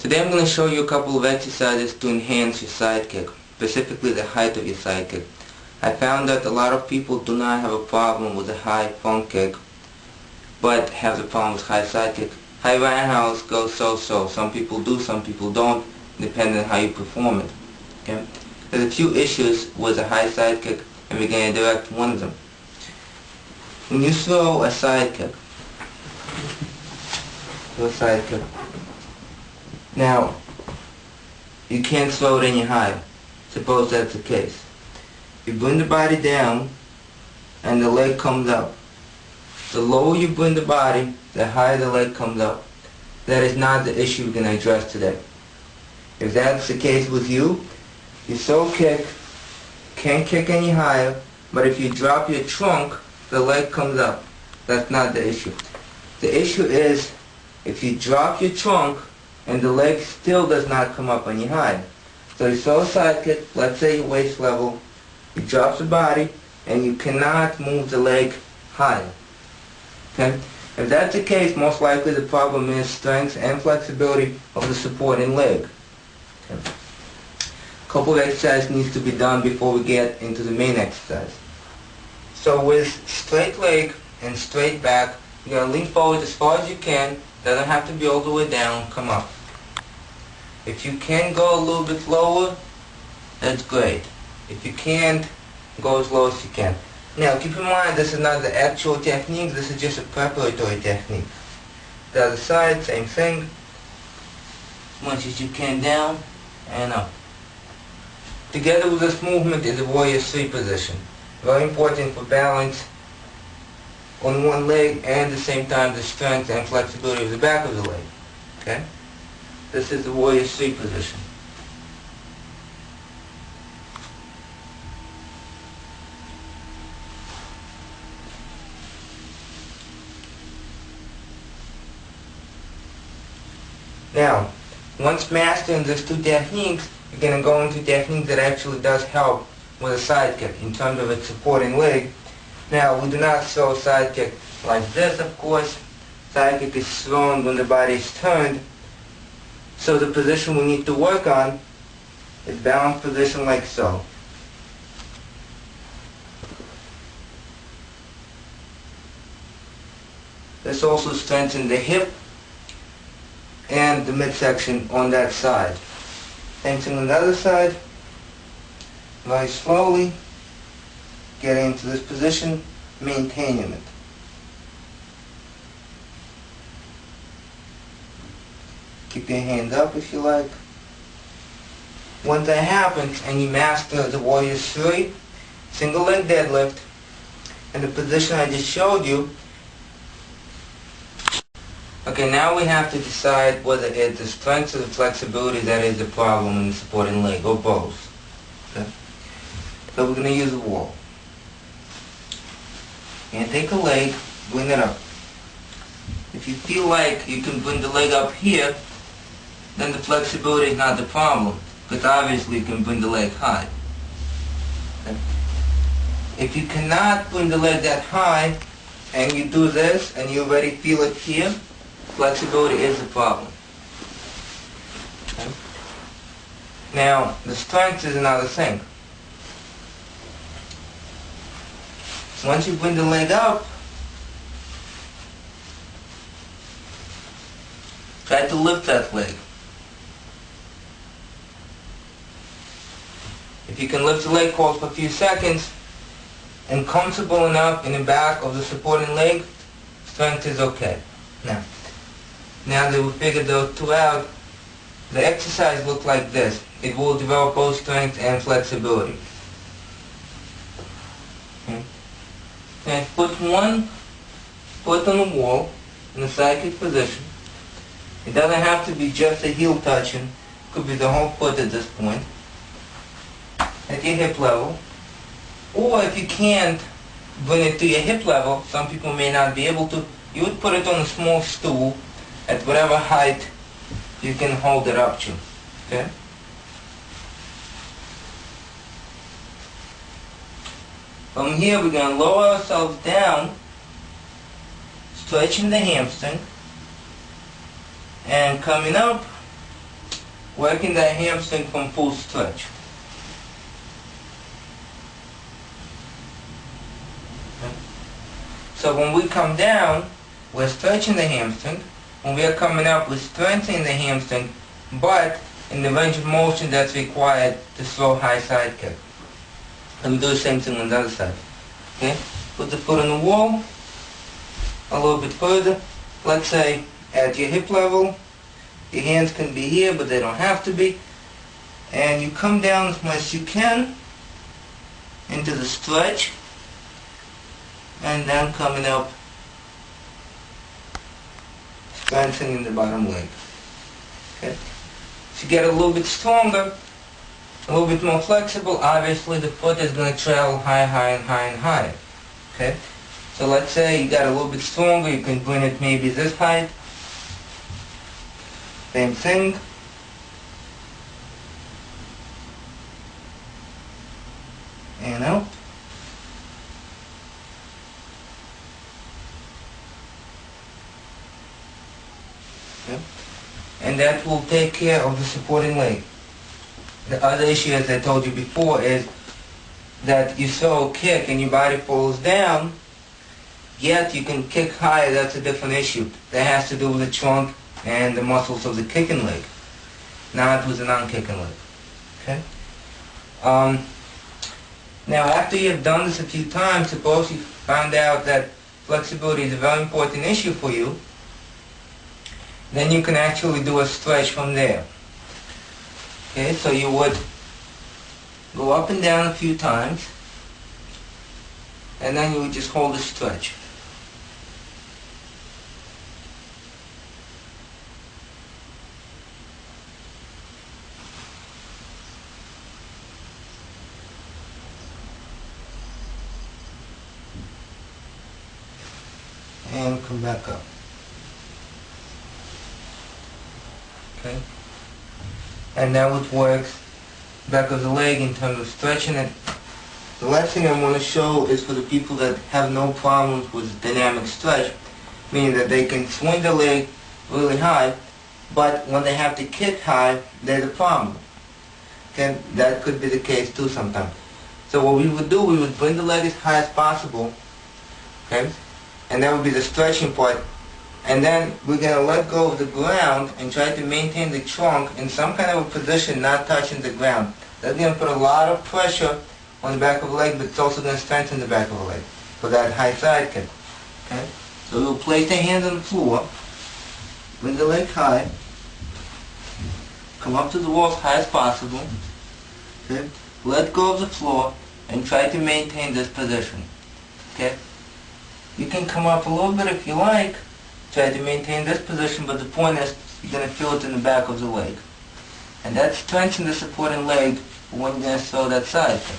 Today I'm going to show you a couple of exercises to enhance your side kick, specifically the height of your side kick. I found that a lot of people do not have a problem with a high front kick, but have the problem with high side kick. High roundhouse goes so-so. Some people do, some people don't, depending on how you perform it. Okay? There's a few issues with a high side kick, and we're going to direct one of them. When you throw a side kick, now, you can't throw it any higher. Suppose that's the case. You bring the body down and the leg comes up. The lower you bring the body, the higher the leg comes up. That is not the issue we're going to address today. If that's the case with you, you throw kick, can't kick any higher, but if you drop your trunk, the leg comes up. That's not the issue. The issue is if you drop your trunk and the leg still does not come up any higher. So you throw a side kick, let's say your waist level, you drop the body, and you cannot move the leg higher. Okay? If that's the case, most likely the problem is strength and flexibility of the supporting leg. Okay? A couple of exercises needs to be done before we get into the main exercise. So with straight leg and straight back, you're going to lean forward as far as you can. Doesn't have to be all the way down. Come up. If you can go a little bit lower, that's great. If you can't, go as low as you can. Now keep in mind, this is not the actual technique, this is just a preparatory technique. The other side, same thing. As much as you can down and up. Together with this movement is a warrior 3 position. Very important for balance on one leg and at the same time the strength and flexibility of the back of the leg. Okay? This is the warrior 3 position. Now, once mastering these two techniques, you're going to go into a technique that actually does help with a side kick in terms of its supporting leg. Now, we do not throw a side kick like this, of course. Side kick is thrown when the body is turned. So the position we need to work on is balanced position like so. This also strengthens the hip and the midsection on that side. Same thing on the other side. Very slowly getting into this position, maintaining it. Keep your hand up if you like. Once that happens and you master the warrior 3, single leg deadlift, and the position I just showed you, okay, now we have to decide whether it's the strength or the flexibility that is the problem in the supporting leg, or both. Okay? So we're going to use a wall. And take a leg, bring it up. If you feel like you can bring the leg up here, then the flexibility is not the problem, because obviously you can bring the leg high. Okay? If you cannot bring the leg that high, and you do this, and you already feel it here, flexibility is the problem. Okay? Now, the strength is another thing. Once you bring the leg up, try to lift that leg. If you can lift the leg, hold for a few seconds, and comfortable enough in the back of the supporting leg, strength is okay. Now that we figured those two out, the exercise looks like this. It will develop both strength and flexibility. Okay. And put one foot on the wall in the side kick position. It doesn't have to be just a heel touching. It could be the whole foot at this point. At your hip level. Or if you can't bring it to your hip level, some people may not be able to, you would put it on a small stool at whatever height you can hold it up to. Okay? From here we're going to lower ourselves down, stretching the hamstring, and coming up, working that hamstring from full stretch. Okay. So when we come down, we're stretching the hamstring. When we are coming up, we're strengthening the hamstring, but in the range of motion that's required to slow high side kick. And we do the same thing on the other side. Okay? Put the foot on the wall, a little bit further, let's say at your hip level. Your hands can be here, but they don't have to be. And you come down as much as you can into the stretch, and then coming up, strengthening the bottom leg. Okay? To get a little bit stronger, a little bit more flexible, obviously the foot is going to travel higher, higher, and higher, and higher. Okay? So let's say you got a little bit stronger, you can bring it maybe this height. Same thing. And out. Okay. And that will take care of the supporting leg. The other issue, as I told you before, is that you throw a kick and your body falls down, yet you can kick higher. That's a different issue. That has to do with the trunk and the muscles of the kicking leg, not with the non-kicking leg. Okay? Now, after you've done this a few times, suppose you found out that flexibility is a very important issue for you, then you can actually do a stretch from there. Okay, so you would go up and down a few times, and then you would just hold a stretch. And come back up. Okay? And now it works back of the leg in terms of stretching it. The last thing I want to show is for the people that have no problems with dynamic stretch, meaning that they can swing the leg really high, but when they have to kick high, there's a problem. Okay? That could be the case too sometimes. So what we would do, we would bring the leg as high as possible, okay? And that would be the stretching part. And then we're going to let go of the ground and try to maintain the trunk in some kind of a position not touching the ground. That's going to put a lot of pressure on the back of the leg, but it's also going to strengthen the back of the leg for that high side kick. Okay? So we'll place the hands on the floor, bring the leg high, come up to the wall as high as possible, okay? Let go of the floor and try to maintain this position. Okay? You can come up a little bit if you like, try to maintain this position, but the point is you're going to feel it in the back of the leg. And that strengthens the supporting leg when you're going to throw that side kick.